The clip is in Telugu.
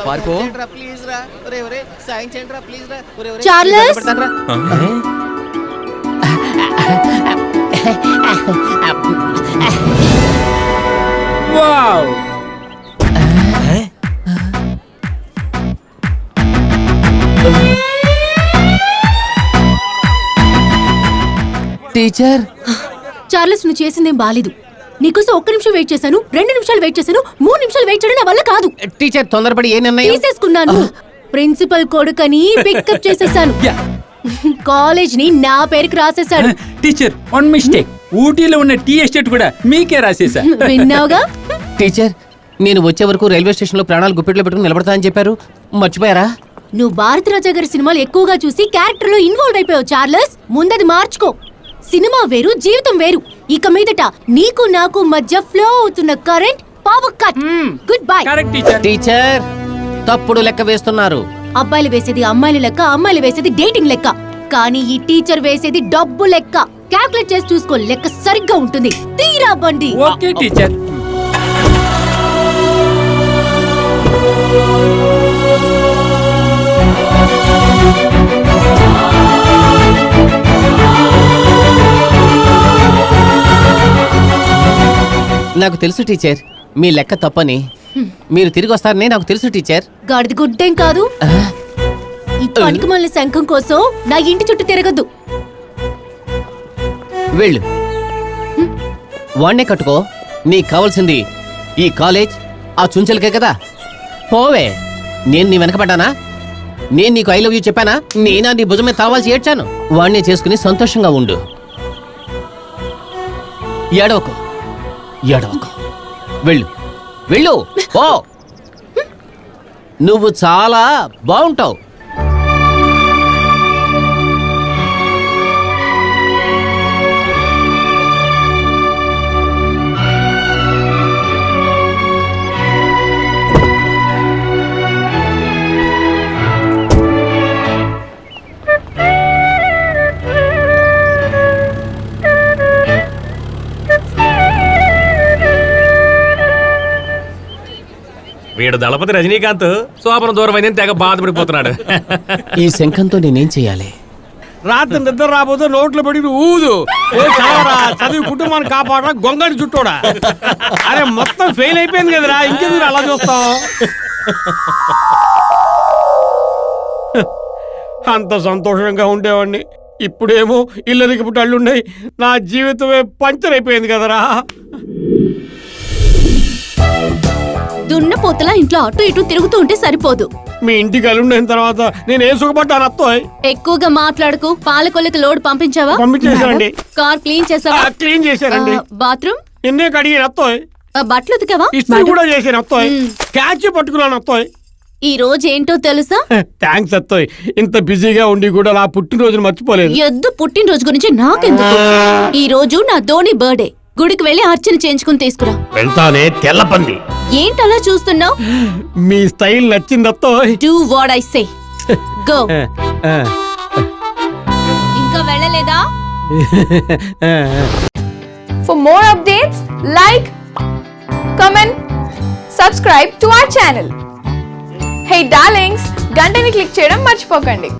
పార్కో ప్లీజ్ రా ఒరే ఒరే సాయం చేయండి రా ప్లీజ్ రా ఒరే ఒరే చార్లెస్ వావ్ టీచర్ చార్లెస్ నువ్వు చేసిందేం బాలేదు. నీకోసం 1 నిమిషం వెయిట్ చేశాను, 2 నిమిషాలు వెయిట్ చేశాను, 3 నిమిషాలు వెయిట్ చేయడం నా వల్ల కాదు. టీచర్ తొందరపడి ఏ నిర్ణయం తీసేసుకున్నాను. ప్రిన్సిపల్ కొడుకని పికప్ చేసేసాను. కాలేజ్ ని నా పేరుకి రాసేసాడు. టీచర్ వన్ మిస్టేక్, ఊటీలో ఉన్న టీ ఎస్టేట్ కూడా మీకే రాసేసా. విన్నావుగా? టీచర్ నేను వచ్చే వరకు రైల్వే స్టేషన్ లో ప్రాణాలు గుప్పెట్లో పెట్టుకుని నిలబడతా అని చెప్పారు, మర్చిపోయారా? నువ్వు భారతి రాజా గారి సినిమాలు ఎక్కువగా చూసి క్యారెక్టర్ లో ఇన్వాల్వ్ అయిపోయావు చార్లెస్. ముందది మార్చుకో. సినిమా వేరు, జీవితం వేరు. ఇక మీదట నీకు నాకు మధ్య ఫ్లో అవుతున్న current power cut. Good bye. Correct teacher. Teacher తప్పుడు లెక్క వేస్తున్నారు. అబ్బాయిలు వేసేది అమ్మాయిల లెక్క, అమ్మాయిలు వేసేది డేటింగ్ లెక్క. కానీ ఈ టీచర్ వేసేది డబ్బు లెక్క. క్యాల్కులేట్ చేసి చూసుకో, లెక్క సరిగ్గా ఉంటుంది. తీరా బండి. Okay teacher. నాకు తెలుసు టీచర్ మీ లెక్క తప్పని. మీరు తిరిగి వస్తారని నాకు తెలుసు టీచర్. గాడిది గుడ్డేం కాదు. ఈ పనికిమాలిన శంఖం కోసం నా ఇంటి చుట్టూ తిరగద్దు. వెళ్ళు, వాణ్ణే కట్టుకో. నీకు కావాల్సింది ఈ కాలేజ్, ఆ చుంచెలకే కదా. పోవే. నేను నీ వెనకపడ్డానా? నేను నీకు ఐ లవ్ యూ చెప్పానా? నేనా నీ భుజమే తావాల్సి ఏడ్చాను? వాణ్ణే చేసుకుని సంతోషంగా ఉండు. ఏడవకు, ఏడవకు. వెళ్ళు, వెళ్ళు. ఓ నువ్వు చాలా బాగుంటావు. వీడు దళపతి రజనీకాంత్ శోభన దూరం అయిందని తెగ బాధపడిపోతున్నాడు. ఈ శంఖంతో నేనేం చెయ్యాలి? రాత్రి నిద్ర రాబోతే నోట్లో పడి ఊదు. చదివి కుటుంబాన్ని కాపాడరా గొంగడి చుట్టూడా. అరే మొత్తం ఫెయిల్ అయిపోయింది కదరా, ఇంకెందుకు అలా చూస్తాం? అంత సంతోషంగా ఉండేవాడిని. ఇప్పుడేమో ఇల్లరికి పుట్టళ్ళున్నాయి. నా జీవితమే పంచర్ అయిపోయింది కదరా. దున్నపోతలా ఇంట్లో అటు ఇటు తిరుగుతూ ఉంటే సరిపోదు. మీ ఇంటికి అల్లుండైన తర్వాత నేను ఏ సుఖపడ్డాను అత్తోయ్. ఎక్కువగా మాట్లాడుకు. పాలకొల్లికి లోడ్ పంపించావా? పంపించేశానండి. కార్ క్లీన్ చేసావా? క్లీన్ చేశానండి. బాత్రూమ్ నిన్నే కడిగిన అత్తోయ్. బట్టలు ఉతికావా? ఇస్త్రీ కూడా చేశాను అత్తోయ్. క్యాచ్ పట్టుకున్నాను అత్తోయ్. ఈ రోజు ఏంటో తెలుసా? థ్యాంక్స్ అత్తోయ్. ఇంత బిజీగా ఉండి కూడా నా పుట్టినరోజును మర్చిపోలేదు. ఎద్దు పుట్టినరోజు గురించి నాకెందుకు. ఈ రోజు నా ధోని బర్త్డే. గుడికి వెళ్ళి అర్చన చేయించుకుని తీసుకురా. వెళ్తానే తెల్లపంది. ఏంటలా చూస్తున్నావు? మీ స్టైల్ నచ్చింది అత్తోయ్. Do what I say. Go. ఇంకా వెళ్ళలేదా? For more updates, like, comment, subscribe to our channel. Hey darlings, గంటని click చేయడం మర్చిపోకండి.